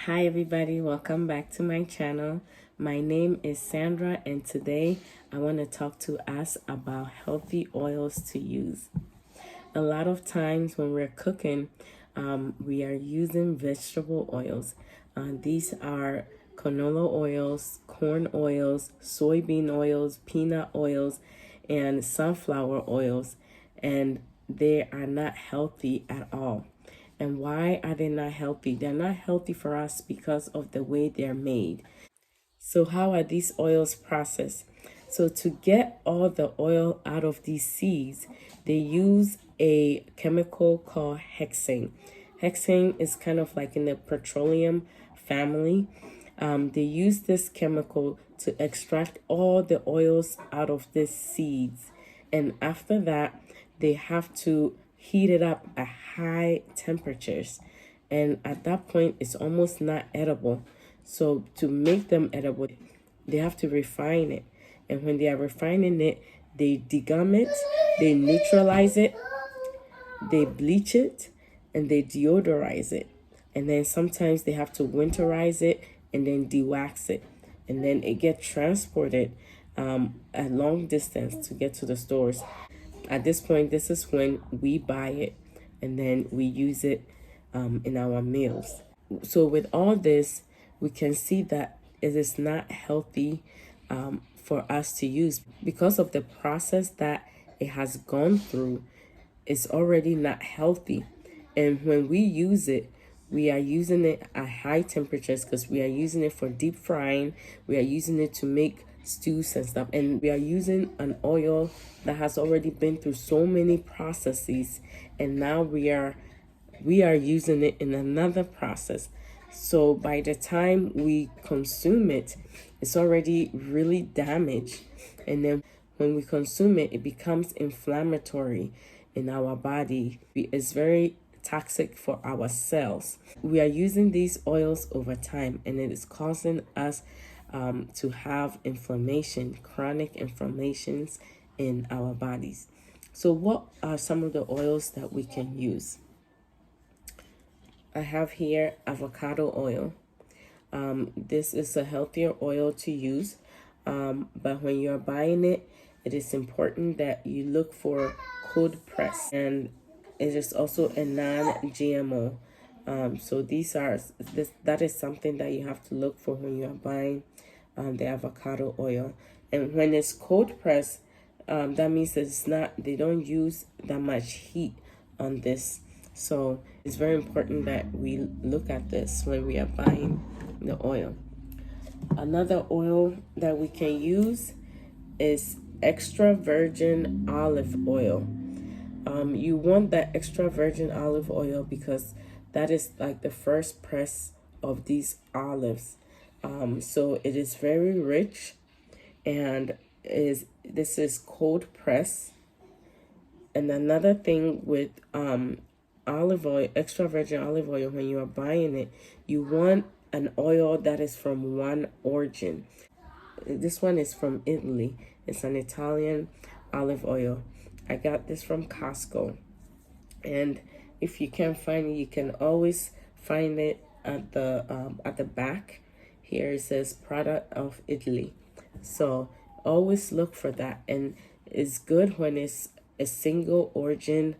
Hi everybody, welcome back to my channel. My name is Sandra and today I want to talk to us about healthy oils to use. A lot of times when we're cooking, we are using vegetable oils. These are canola oils, corn oils, soybean oils, peanut oils, and sunflower oils, and they are not healthy at all. And why are they not healthy? They're not healthy for us because of the way they're made. So how are these oils processed? So to get all the oil out of these seeds, they use a chemical called hexane. Hexane is kind of like in the petroleum family. They use this chemical to extract all the oils out of these seeds. And after that, they have to heat it up at high temperatures. And at that point, it's almost not edible. So to make them edible, they have to refine it. And when they are refining it, they degum it, they neutralize it, they bleach it, and they deodorize it. And then sometimes they have to winterize it and then de-wax it. And then it gets transported a long distance to get to the stores. At this point, this is when we buy it and then we use it in our meals. So with all this, we can see that it is not healthy for us to use because of the process that it has gone through. It's already not healthy. And when we use it, we are using it at high temperatures because we are using it for deep frying. We are using it to make stews and stuff. And we are using an oil that has already been through so many processes. And now we are using it in another process. So by the time we consume it, it's already really damaged. And then when we consume it, it becomes inflammatory in our body. It's very toxic for our cells. We are using these oils over time, and it is causing us to have inflammation, chronic inflammations in our bodies. So what are some of the oils that we can use? I have here avocado oil. This is a healthier oil to use, but when you're buying it, it is important that you look for cold press, and it is also a non-GMO. So that is something that you have to look for when you are buying the avocado oil. And when it's cold pressed, that means they don't use that much heat on this. So it's very important that we look at this when we are buying the oil. Another oil that we can use is extra virgin olive oil. You want that extra virgin olive oil because that is like the first press of these olives. So it is very rich, and this is cold press. And another thing with olive oil, extra virgin olive oil, when you are buying it, you want an oil that is from one origin. This one is from Italy. It's an Italian olive oil. I got this from Costco. And if you can't find it, you can always find it at the back. Here it says product of Italy. So always look for that. And it's good when it's a single origin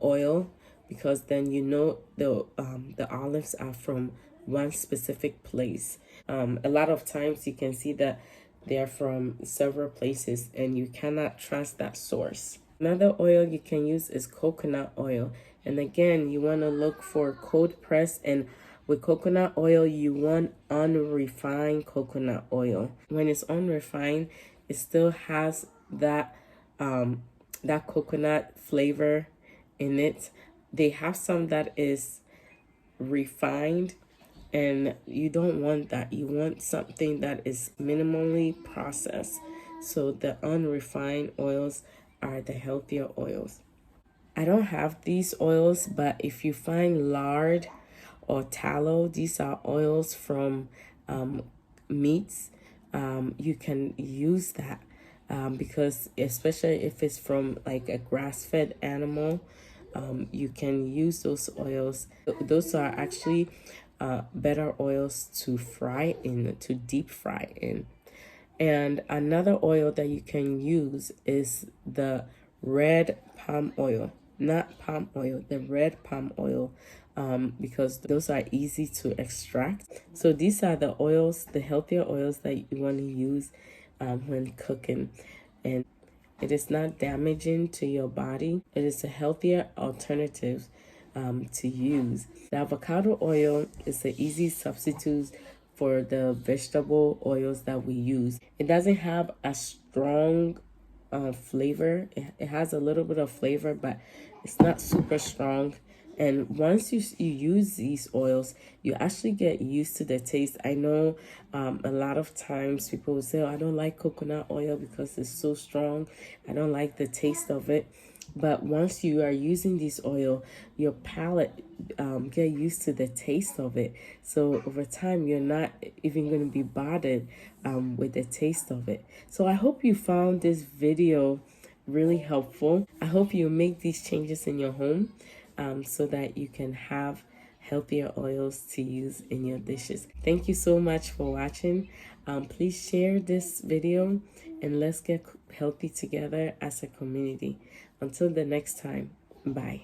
oil, because then you know the olives are from one specific place. A lot of times you can see that they are from several places and you cannot trust that source. Another oil you can use is coconut oil. And again, you want to look for cold press, and with coconut oil, you want unrefined coconut oil. When it's unrefined, it still has that coconut flavor in it. They have some that is refined, and you don't want that. You want something that is minimally processed. So the unrefined oils are the healthier oils. I don't have these oils, but if you find lard or tallow, these are oils from meats. You can use that because especially if it's from like a grass-fed animal, you can use those oils. Those are actually better oils to fry in, to deep fry in. And another oil that you can use is the red palm oil, not palm oil, the red palm oil, because those are easy to extract. So these are the oils, the healthier oils that you want to use when cooking. And it is not damaging to your body. It is a healthier alternative to use. The avocado oil is an easy substitute for the vegetable oils that we use. It doesn't have a strong flavor. It has a little bit of flavor, but it's not super strong. And once you use these oils, you actually get used to the taste. I know a lot of times people will say, oh, I don't like coconut oil because it's so strong. I don't like the taste of it. But once you are using this oil, your palate get used to the taste of it. So over time, you're not even going to be bothered with the taste of it. So I hope you found this video really helpful. I hope you make these changes in your home so that you can have healthier oils to use in your dishes. Thank you so much for watching. Please share this video and let's get healthy together as a community. Until the next time, bye.